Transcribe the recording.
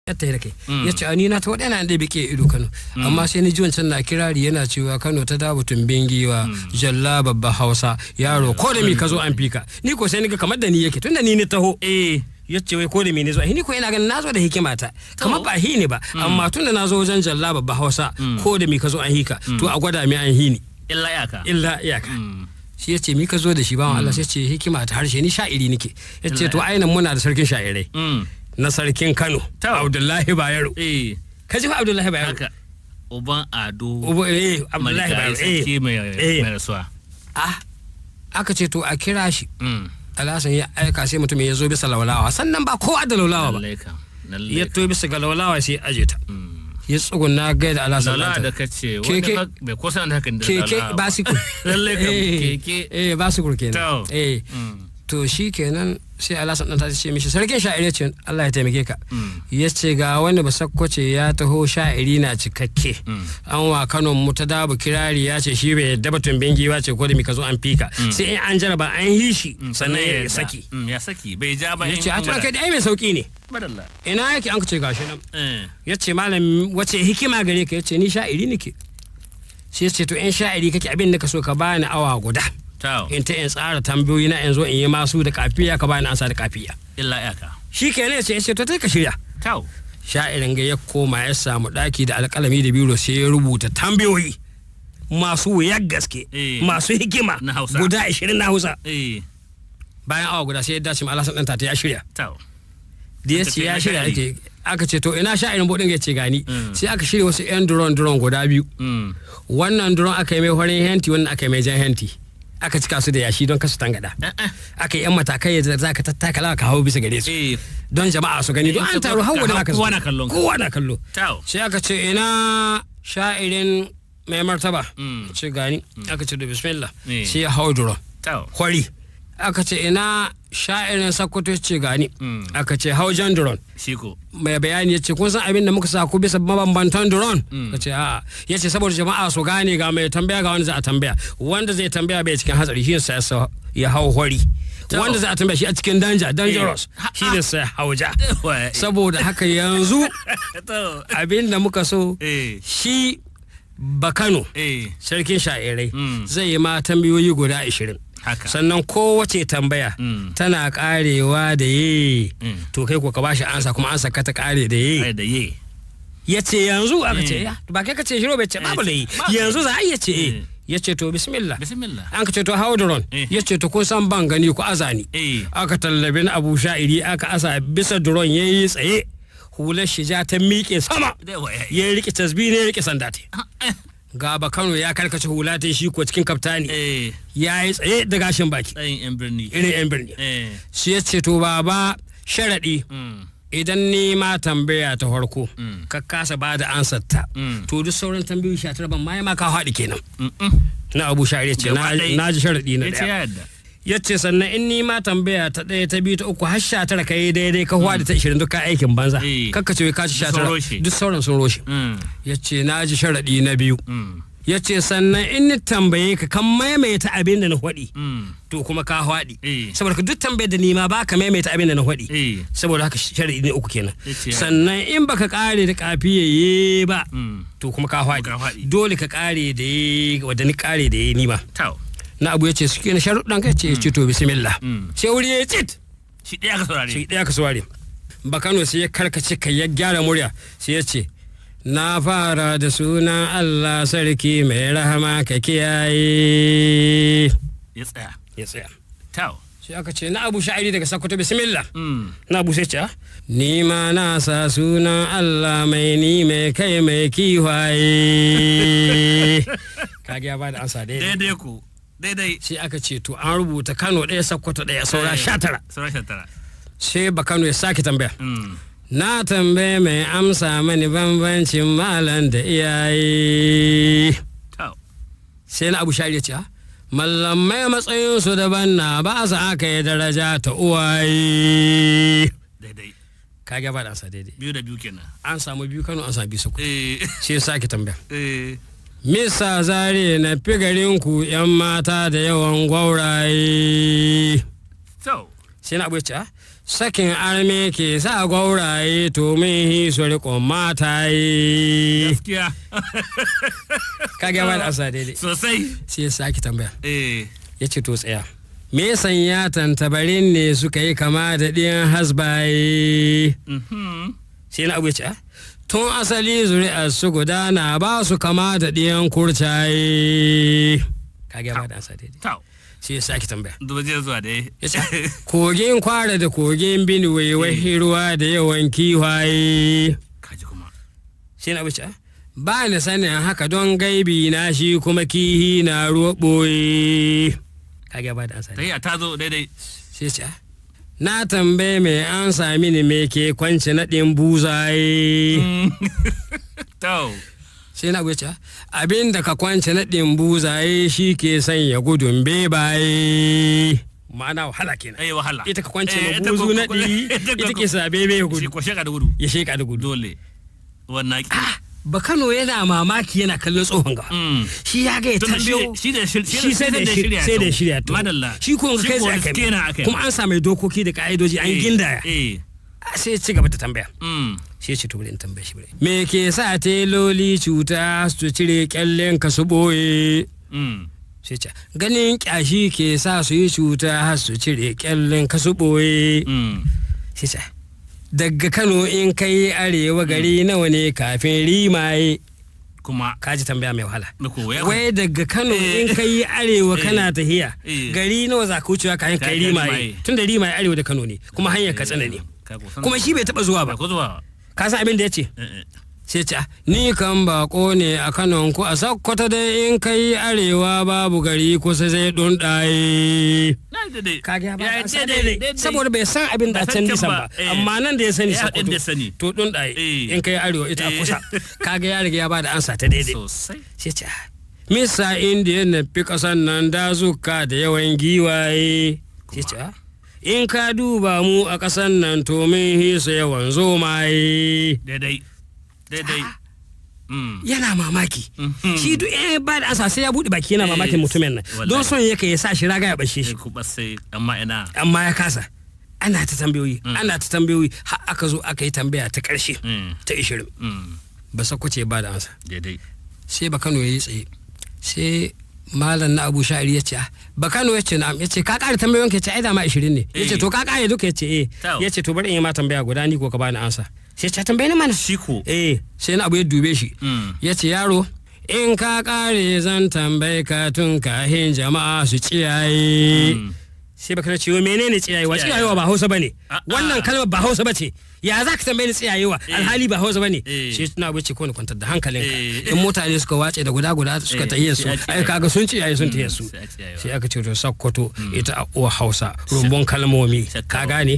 yatta da kai yace ani na ta wadana da bike ido Kano amma sai ni ji wancan na kirari yana cewa Kano ta dabu tumbin giwa jalla babba Hausa yaro ko da mi ka zo an fika ni ko sai ni ga kamar da ni yake tunda ni taho yace wai ko da me ne zo ni ko ina ganin nazo da hikimata kamar ba hini ba amma tunda nazo wajen jalla babba Hausa ko da mi ka zo an hika to a gwada mi an hini illa iyaka shi yace mi ka zo da shi bawan Allah sai ce hikima ta harshe ni sha'iri nake yace to ainihin muna da sarkin sha'irai na sarkin Kano Abdullahi Bayero kaji fa Abdullahi Bayero haka uban Ado Abdullahi Bayero sarki mai rasuwa aka ce to a kira shi Alhassan ya aika sai mutum ya zo bisa laulawa sannan ba kowa da laulawa ba ya to bisa ga laulawa sai aje ta ya tsuguna gaida Alhassan laulawa da kace wanda bai kosa da hakan da keke basikur keke basikur kenan to shi kenan sai Alhassan dan ta ce mishi sarkin sha'iri ce Allah ya taimake ka yace ga wanda ba sakkoce ya taho sha'iri na cikakke an wa Kano mu ta dabu kirari ya ce shi bai yadda batun bengi ba ce ko da mi ka zo an fika sai in an jaraba an yi shi sannan ya saki bai ja ba yace a tura kai dai mai sauki ne badalla ina yake an ce gashi nan yace malam wace hikima gare ka yace ni sha'iri nake sai yace to in sha'iri kake abin da ka so ka bani awa guda in ta in tsara tambayoyi na yanzu in yi masu da kafiya ka bani ansa da kafiya illa yaka shikenan sai to ka shirya sha'irin ga ya koma ya samu daki da alƙalami da biro sai ya rubuta tambayoyi masu wuyar gaske masu hikima guda 20 na Hausa bayan awa guda sai ya dace Alhassan dan ta ya shirya da ya ce ya shirya yake aka ce to ina sha'irin bodin ya ce gani sai aka shirya wasu yan drone guda biyu wannan drone aka yi mai horin henti wannan aka yi mai jan henti aka cika su da yashi don kasu tangada aka yi yan matakai da za ka tattakala ka hau bisa gare su don jama'a su gani don an taru hau da aka kowa na kallo sai aka ce ina sha'irin mai martaba ce gani aka ce da bismillah sai ya hau duron kwari aka ce ina sha'irin Sokoto ce gani aka ce hau jan duron mai bayani ya ce kun san abin da muka sa ku bisa mabambantan duron ka ce a'a ya ce saboda jama'a su gane ga mai tambaya ga wanda za a tambaya wanda zai tambaya bai cikin hatsari shi sai ya hau hori wanda za a tambaya shi a cikin dangerous shi ne sai hauja saboda haka yanzu abin da muka so shi Bakano sarkin sha'irai zai yi ma tambayoyi guda 20 sannan kowace tambaya tana karewa da ye to kai ko ka bashi ansa kuma ansa ka ta kare da ye ya ce yanzu aka ce ba kai ka ce shiro bai ce babu da yi yanzu za a iya ce ya ce to bismillah an ka ce to haudaron ya ce to kun san ban gani ku azani aka tallabi na Abu Sha'iri aka asa bisa duron ya yi tsaye hular shi ja ta miƙe sama ya riƙe tasbih ne ya riƙe sanda ta ga Bakano ya karkace hula ta shi ko cikin kaftani ya yi tsaye da gashin baki irin yan birni shi ya ce to baba sharaɗi idan ni ma tambaya ta farko ka kasa ba da ansar ta to duk sauran tambayoyi 19 ban ma ka haɗi kenan na Abu Sha'iri ce na ji sharaɗi na ɗaya ya ce sannan in ni ma tambaya ta ɗaya ta biyu ta uku har 19 ka yi daidai ka haɗi ta 20 duk ka aikin banza kakka ce ka ci 19 duk sauran sun roshe ya ce na ji sharaɗi na biyu ya ce sannan in ni tambaye ka kan maimaita abin da na faɗi to kuma ka faɗi saboda ka duk tambayar da ni ma ba ka maimaita abin da na faɗi saboda haka sharaɗi ne uku kenan sannan in baka kare da kafiyaye ba to kuma ka faɗi dole ka kare da ye wadda ni kare da ye ni ma na Abu ya ce suke na sharuɗan kai ce to bismillah sai wuri ya tsit shi ɗaya ka saurare Bakano sai ya karkace kai ya gyara murya sai ya ce na fara da sunan Allah sarki mai rahama ka kiyaye ya tsaya sai aka ce na Abu Sha'iri daga Sokoto bismillah na Abu sai ce ni ma na sa sunan Allah mai ni mai kai mai kiwaye kage ya ba da ansa daidai sai aka ce to an rubuta Kano ɗaya Sokoto ɗaya saura 19 sai Bakano ya sake tambaya na tambaye mai amsa mani bambancin malam da iyaye sai na Abu Sha'iri ya ce mallamai matsayinsu daban na ba su aka yi daraja ta uwaye kage ba da ansa daidai biyu da biyu kenan an samu biyu Kano an samu biyu Sokoto sai sake tambaya Misa zare na fi garinku 'yan mata da yawan gwauraye. Sai na Abu ya ce sakin arme ke sa gwauraye to min hiso riƙon mataye. Gaskiya. Ka ga ba da asa daidai. Sosai. Sai ya sake tambaya. Ya ce to tsaya. Me sanya tantabarin ne suka yi kama da ɗiyan hasbaye. Sai na abu ya ce tun asali zuri'ar su gudana ba su kama da ɗiyan kurcaye. Ka ga ba da asa daidai. Sai ya sake tambaya. Duje zuwa dai. Ya ce kogin kwara da kogin Benue wai ruwa da yawan kiwaye. Kaji kuma. Sai na abu ya ce ba ni sanin haka don gaibi na shi kuma kihi na ruwa ɓoye. Kage ba da ansa. Ta zo daidai. Sai ce na tambaye mai an sami ni me ke kwance naɗin buzaye. To. Sai na ce abin da ka kwance naɗin buzaye shi ke sanya gudun bebaye. Ma'ana wahala kenan. Wahala. Ita ka kwance ma buzu naɗi ita ke sa bebe ya gudu. Shi ko sheka da gudu. Ya sheka da gudu. Dole. Wannan ba Kano yana mamaki yana kallon tsohon ga shi ya ga ya tambayo shi sai da shirya to madalla shi ko kai sai aka kuma an sa mai dokoki da ka'idoji an gindaya sai ya ci gaba da tambaya sai ya ci to in tambaye shi me ke sa teloli cuta su cire kyallen ka su boye sai ce ganin kyashi ke sa su yi cuta su cire kyallen ka su boye sai ce daga Kano in kai arewa gari nawa ne kafin rimaye kuma kaji tambaya mai wahala wai daga Kano in kai arewa kana tahiya gari nawa za ka wucewa kafin kai rimaye tunda rimaye arewa da Kano ne kuma hanyar Katsina ne kuma shi bai taba zuwa ba ka san abin da yace sai ce ni kan bako ne a Kano ku a Sokoto dai in kai arewa babu gari kusa zai dundaye kage ba saboda bai san abin da can nisan ba amma nan da ya sani Sokoto to dundaye in kai arewa ita kusa kage ya riga ya ba da ansa ta daidai sai ce misa indiya na fi kasan nan dazuka da yawan giwaye sai ce in ka duba mu a kasan nan to min hisa yawan zomaye daidai yana mamaki shi duk ba da asa sai ya bude baki yana mamakin mutumin nan don son yake ya sa shi raga ya bashe shi amma ya kasa ana ta tambayoyi har aka zo aka yi tambaya ta karshe ta 20 ba sakwace ba da ansa sai ba Kano yayi tsaye sai malam na Abu Sha'iri ya ce ba Kano ya ce na'am ya ce ka kare tambayoyin ka ce ai da ma 20 ne ya ce to ka kare duka ya ce ya ce to bari in yi ma tambaya guda ni ko ka bani ansa sai ta tambaye ni mana shi ko sai na abu ya dube shi ya ce yaro in ka kare zan tambaye ka tun kahin jama'a su ciyaye sai baka ce menene ciyayewa ciyayewa ba Hausa bane wannan kalmar ba Hausa bace ya za ka tambaye ni ciyayewa alhali ba Hausa bane sai na abu ce ko ni kwantar da hankalinka in mutane suka wace da guda suka tahiye su ai kaga sun ciyaye sun tahiye su sai aka ce to Sokoto ita a Hausa rumbun kalmomi ka gane